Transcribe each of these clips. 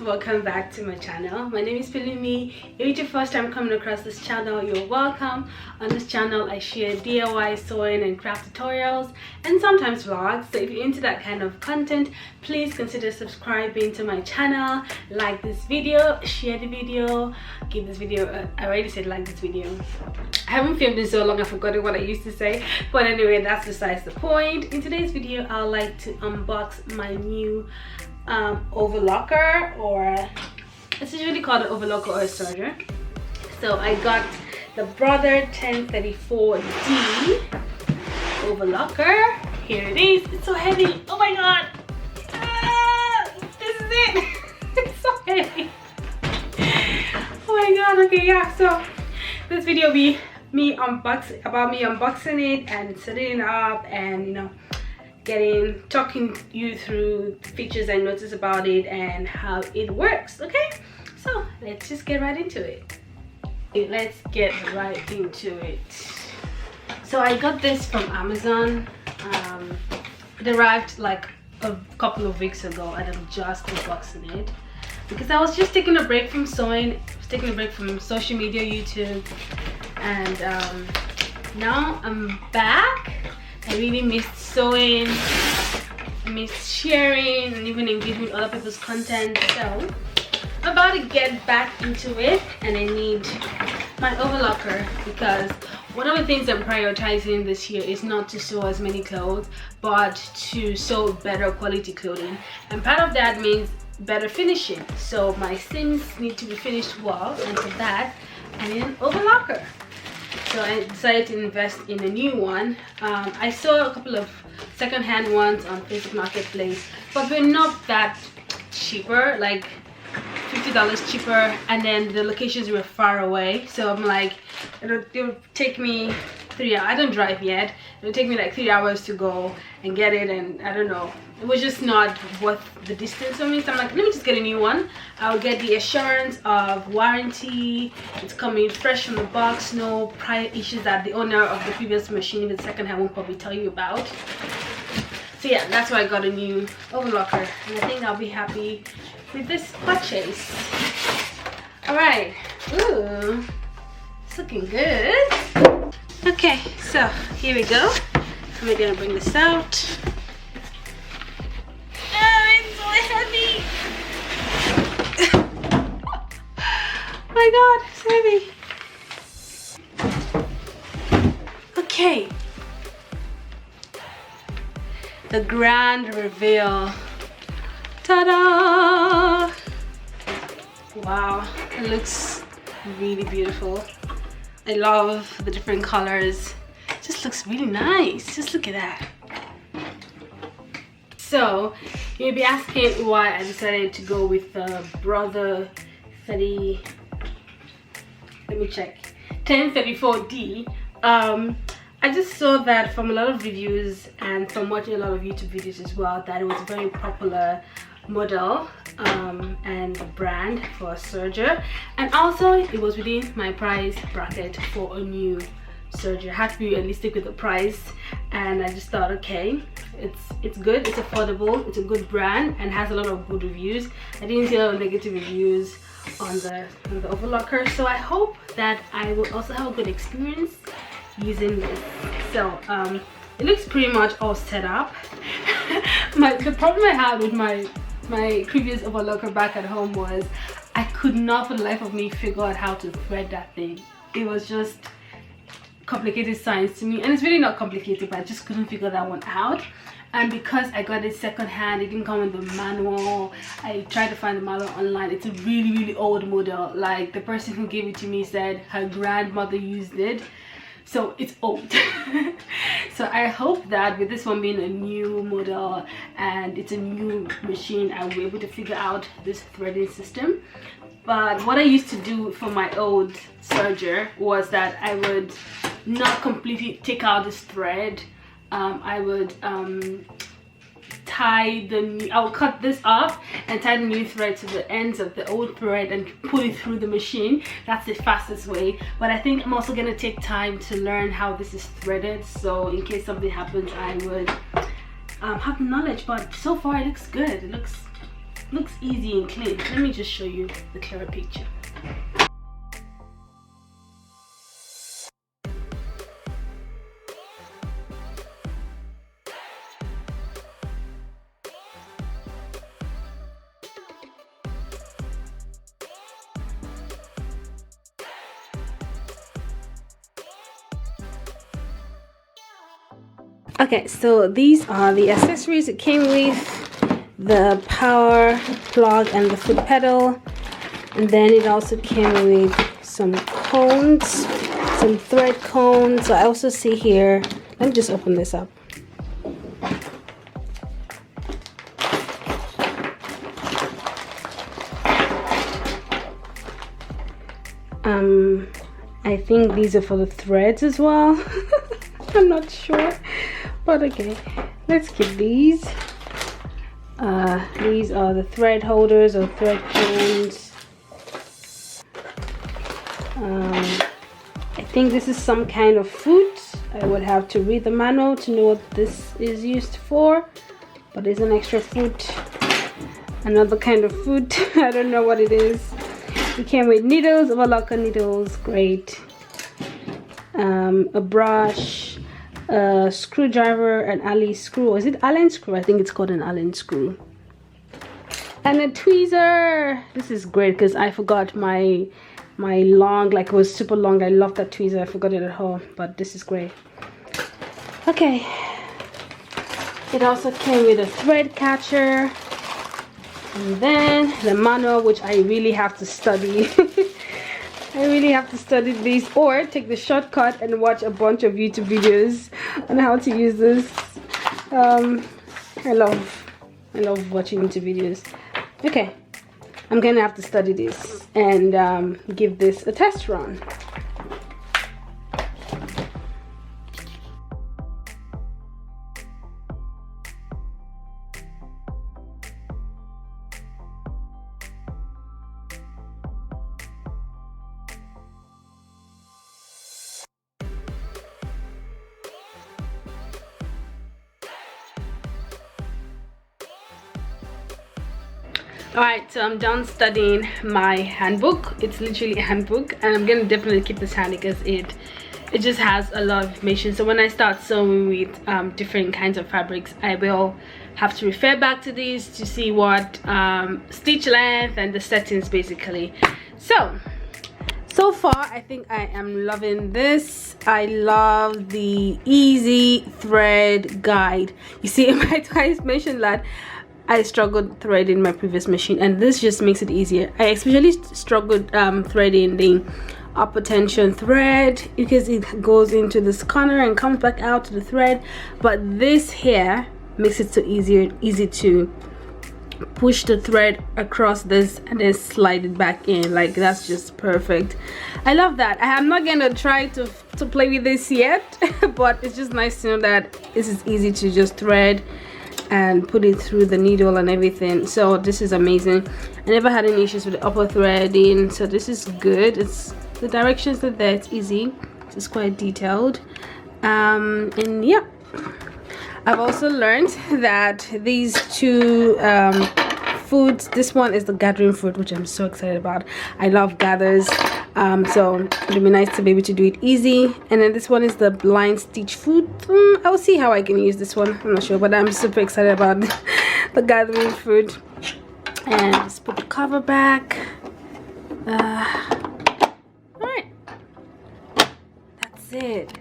welcome back to my channel. My name is Pelumi. If it's your first time coming across this channel, you're welcome. On this channel I share DIY sewing and craft tutorials and sometimes vlogs. So if you're into that kind of content, please consider subscribing to my channel, like this video, share the video, give this video I already said like this video. I haven't filmed in so long I forgot what I used to say, but anyway, that's besides the point. In today's video I'd like to unbox my new Overlocker, or it's usually called an Overlocker or a Serger. So I got the Brother 1034D Overlocker. Here it is. It's so heavy. Oh my god! This is it. It's so heavy. Oh my god. Okay, yeah. So this video will be me unboxing it and setting it up, and talking you through features and notices about it and how it works. Okay, so let's just get right into it. So I got this from Amazon. It arrived like a couple of weeks ago and I'm just unboxing it because I was just taking a break from sewing. I was taking a break from social media, YouTube, and now I'm back. I really missed sewing, I missed sharing, and even engaging with other people's content. So I'm about to get back into it, and I need my Overlocker because one of the things I'm prioritizing this year is not to sew as many clothes, but to sew better quality clothing, and part of that means better finishing. So my seams need to be finished well, and for that I need an Overlocker. So I decided to invest in a new one. I saw a couple of second-hand ones on Facebook Marketplace, but they're not that cheaper, like $50 cheaper, and then the locations were far away. So I'm like, it'll take me 3 hours. I don't drive yet. It'll take me like 3 hours to go and get it, and I don't know. It was just not worth the distance for me. So I'm like, let me just get a new one. I'll get the assurance of warranty. It's coming fresh from the box. No prior issues that the owner of the previous machine, the second hand, won't probably tell you about. So yeah, that's why I got a new Overlocker, and I think I'll be happy with this purchase. All right. Ooh, it's looking good. Okay, so here we go. We're gonna bring this out. Oh, it's so heavy. Oh my god, it's heavy. Okay. The grand reveal. Ta-da! Wow, it looks really beautiful. I love the different colors. It just looks really nice. Just look at that. So you'll be asking why I decided to go with the Brother 1034D. I just saw that from a lot of reviews and from watching a lot of YouTube videos as well, that it was a very popular model and brand for Serger, and also it was within my price bracket for a new Serger. I had to be realistic with the price, and I just thought, okay, it's good, it's affordable, it's a good brand, and has a lot of good reviews. I didn't see a lot of negative reviews on the Overlocker, so I hope that I will also have a good experience using this. So it looks pretty much all set up. The problem I had with my previous Overlocker back at home was I could not for the life of me figure out how to thread that thing. It was just complicated science to me, and it's really not complicated, but I just couldn't figure that one out. And because I got it second hand, it didn't come with the manual. I tried to find the manual online. It's a really old model. Like, the person who gave it to me said her grandmother used it, so it's old. So I hope that with this one being a new model and it's a new machine, I'll be able to figure out this threading system. But what I used to do for my old Serger was that I would not completely take out this thread. I would I will cut this off and tie the new thread to the ends of the old thread and put it through the machine. That's the fastest way. But I think I'm also gonna take time to learn how this is threaded, so in case something happens I would have knowledge. But so far it looks good. It looks looks easy and clean. Let me just show you the clearer picture. Okay, so these are the accessories it came with: the power plug and the foot pedal, and then it also came with some cones, some thread cones. So I also see here, let me just open this up. I think these are for the threads as well. I'm not sure, but okay, let's get these. These are the thread holders or thread cones. I think this is some kind of food. I would have to read the manual to know what this is used for, but it's an extra food, another kind of food. I don't know what it is. It came with needles, Overlocker needles, great. A brush, a screwdriver, an Allen screw. Is it Allen screw? I think it's called an Allen screw. And a tweezer. This is great because I forgot my long, like it was super long. I love that tweezer. I forgot it at home, but this is great. Okay. It also came with a thread catcher. And then the manual, which I really have to study. I really have to study this, or take the shortcut and watch a bunch of YouTube videos on how to use this. I love watching YouTube videos. Okay, I'm gonna have to study this and give this a test run. Alright, so I'm done studying my handbook. It's literally a handbook, and I'm gonna definitely keep this handy because it just has a lot of information. So when I start sewing with different kinds of fabrics, I will have to refer back to these to see what stitch length and the settings basically. So far I think I am loving this. I love the easy thread guide. You see, I mentioned that I struggled threading my previous machine, and this just makes it easier. I especially struggled threading the upper tension thread because it goes into this corner and comes back out to the thread, but this here makes it so easy to push the thread across this and then slide it back in. Like, that's just perfect. I love that. I am not gonna try to play with this yet, but it's just nice to know that this is easy to just thread and put it through the needle and everything. So this is amazing. I never had any issues with the upper threading, so this is good. It's the directions are there, it's easy, it's quite detailed. And yeah, I've also learned that these two foods, this one is the gathering food, which I'm so excited about. I love gathers, so it'll be nice to be able to do it easy. And then this one is the blind stitch food. I'll see how I can use this one, I'm not sure, but I'm super excited about the gathering food. And just put the cover back. Alright, that's it.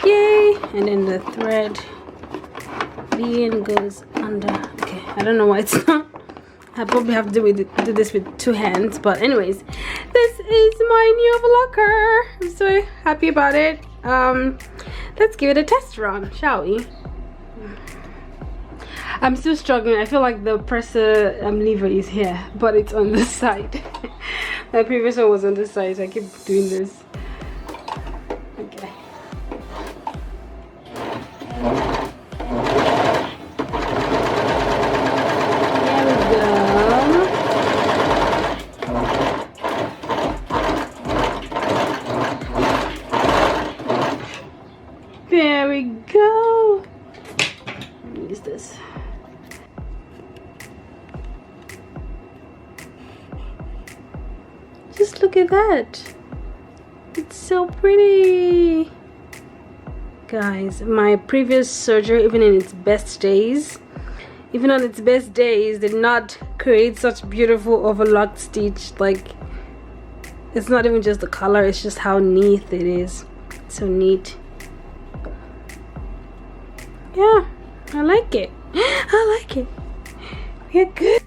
Yay! And then the thread being goes under. Okay, I don't know why it's not. I probably have to do this with two hands, but anyways, this is my new Overlocker. I'm so happy about it. Let's give it a test run, shall we? I'm still struggling. I feel like the presser lever is here, but it's on this side. My previous one was on this side, so I keep doing this. Okay. There we go. Use this. look at that. It's so pretty. Guys, my previous Serger, even on its best days, did not create such beautiful overlocked stitch. Like, it's not even just the color, it's just how neat it is. So neat. Yeah, I like it. I like it. We're good.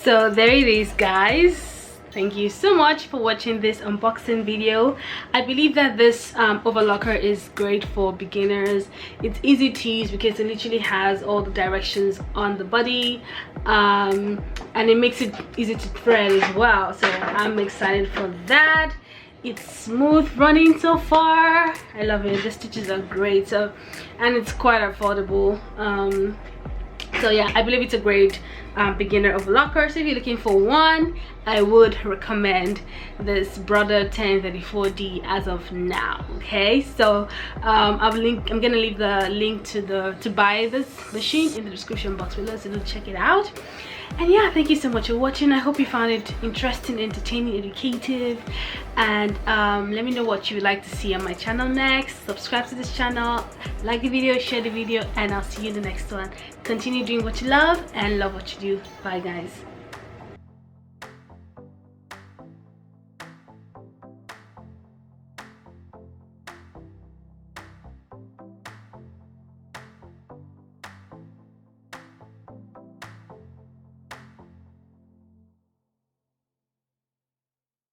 So there it is, guys. Thank you so much for watching this unboxing video. I believe that this overlocker is great for beginners. It's easy to use because it literally has all the directions on the body, and it makes it easy to thread as well. So I'm excited for that. It's smooth running so far. I love it. The stitches are great, so, and it's quite affordable. So yeah, I believe it's a great beginner overlocker. So if you're looking for one, I would recommend this Brother 1034D as of now. Okay, so I'm gonna leave the link to buy this machine in the description box below, so do check it out. And yeah, thank you so much for watching. I hope you found it interesting, entertaining, educative, and let me know what you would like to see on my channel next. Subscribe to this channel, like the video, share the video, and I'll see you in the next one. Continue doing what you love and love what you do. Bye guys.